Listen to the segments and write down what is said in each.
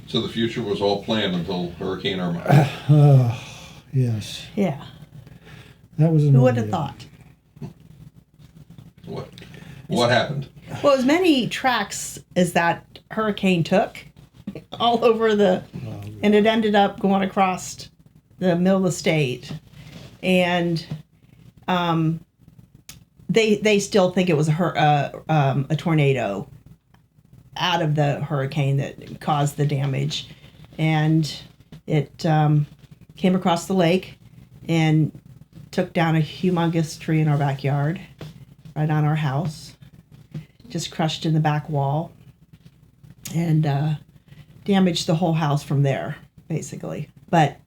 So the future was all planned until Hurricane Irma. Yes. Yeah. That was Who would have thought? What happened? Well, as many tracks as that hurricane took all over and it ended up going across the middle of the state. And they still think it was a tornado out of the hurricane that caused the damage. And it came across the lake and took down a humongous tree in our backyard, right on our house. Just crushed in the back wall and damaged the whole house from there, basically. But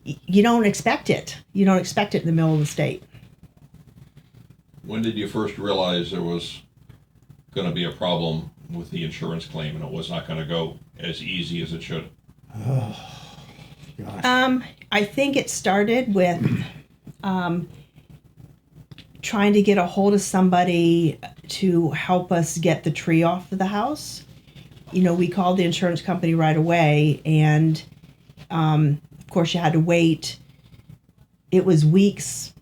you don't expect it. You don't expect it in the middle of the state. When did you first realize there was going to be a problem with the insurance claim and it was not going to go as easy as it should? Oh, gosh. I think it started with trying to get a hold of somebody to help us get the tree off of the house. You know, we called the insurance company right away, and of course you had to wait. It was weeks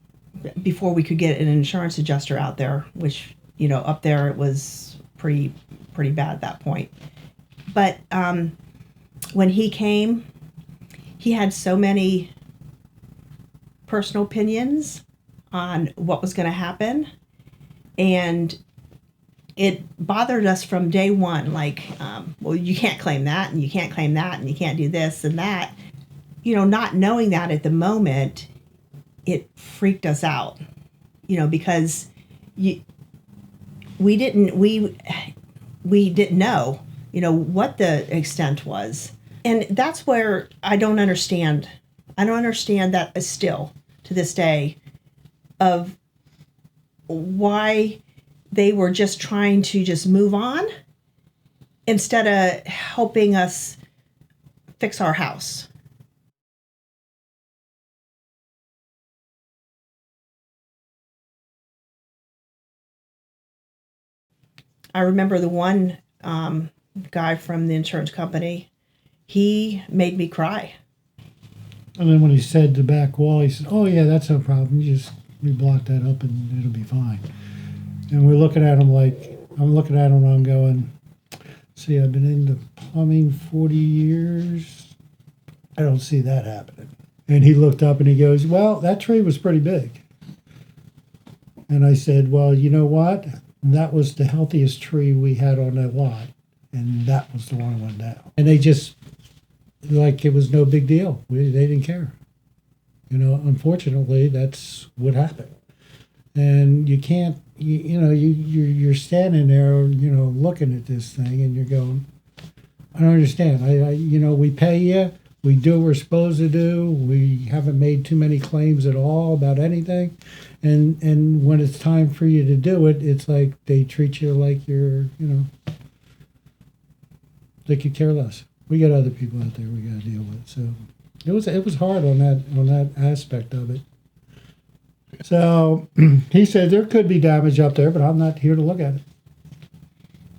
before we could get an insurance adjuster out there, which, you know, up there it was pretty bad at that point. But when he came, he had so many personal opinions on what was going to happen, and it bothered us from day one. Like, well, you can't claim that, and you can't claim that, and you can't do this and that. You know, not knowing that at the moment, it freaked us out. You know, because we didn't know, you know, what the extent was, and that's where I don't understand. I don't understand that still to this day, of why they were just trying to just move on instead of helping us fix our house. I remember the one guy from the insurance company, he made me cry. And then when he said the back wall, he said, "Oh yeah, that's no problem. You just reblock that up and it'll be fine." And we're looking at him like, I'm looking at him and I'm going, "See, I've been into plumbing 40 years. I don't see that happening." And he looked up and he goes, "Well, that tree was pretty big." And I said, "Well, you know what? That was the healthiest tree we had on that lot. And that was the one that went down." And they just, like it was no big deal. They didn't care. You know, unfortunately, that's what happened. And you can't, you're standing there, you know, looking at this thing and you're going, "I don't understand. We pay you. We do what we're supposed to do. We haven't made too many claims at all about anything. And when it's time for you to do it, it's like they treat you like you're, they could care less. We got other people out there we got to deal with." So it was hard on that aspect of it. So he said there could be damage up there, but I'm not here to look at it.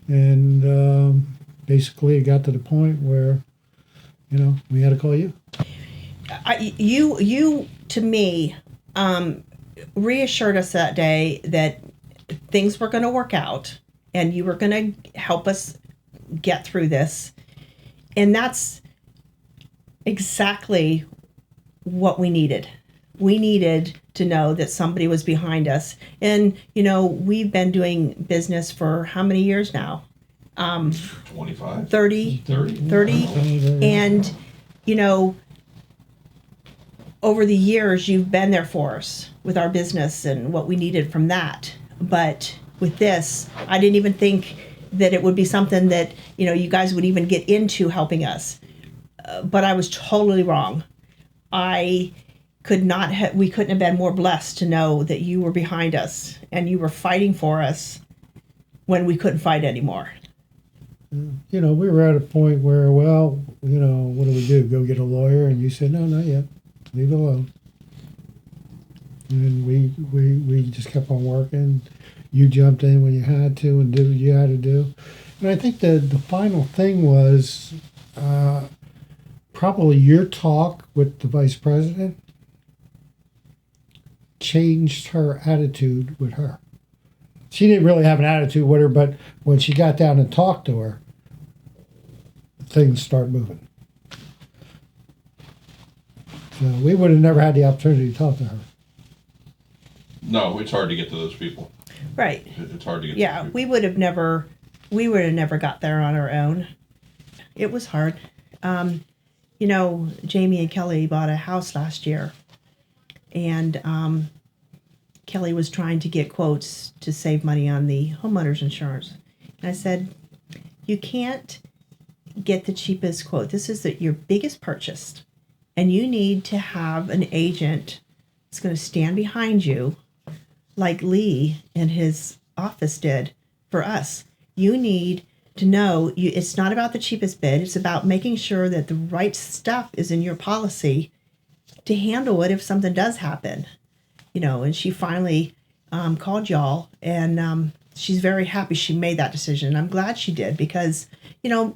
And basically it got to the point where, we had to call you. You to me, reassured us that day that things were going to work out and you were going to help us get through this. And that's exactly what we needed. We needed to know that somebody was behind us. And, we've been doing business for how many years now? 25? 30. And, over the years, you've been there for us with our business and what we needed from that. But with this, I didn't even think that it would be something that, you guys would even get into helping us. But I was totally wrong. We couldn't have been more blessed to know that you were behind us and you were fighting for us when we couldn't fight anymore. We were at a point where, what do we do? Go get a lawyer? And you said, "No, not yet. Leave it alone." And we just kept on working. You jumped in when you had to and did what you had to do. And I think the final thing was probably your talk with the vice president changed her attitude with her. She didn't really have an attitude with her, but when she got down and talked to her, things start moving. So we would have never had the opportunity to talk to her. No, it's hard to get to those people. Right. It's hard to get to Yeah, those people. we would have never got there on our own. It was hard. You know, Jamie and Kelly bought a house last year, and Kelly was trying to get quotes to save money on the homeowner's insurance. And I said, you can't get the cheapest quote. This is your biggest purchase, and you need to have an agent that's going to stand behind you like Lee and his office did for us. You need to know it's not about the cheapest bid. It's about making sure that the right stuff is in your policy to handle it if something does happen. You know, and she finally called y'all, and she's very happy she made that decision. I'm glad she did, because, you know,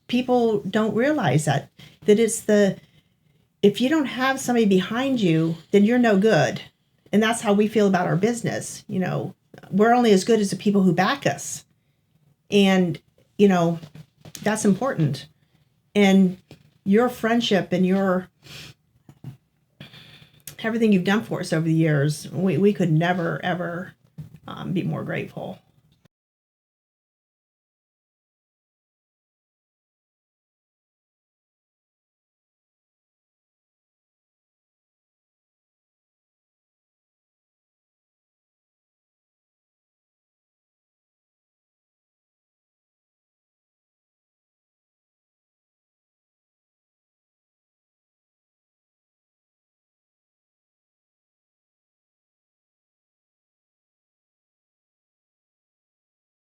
people don't realize that it's if you don't have somebody behind you, then you're no good. And that's how we feel about our business. You know, we're only as good as the people who back us. And, you know, that's important. And your friendship and your everything you've done for us over the years, we could never, ever be more grateful.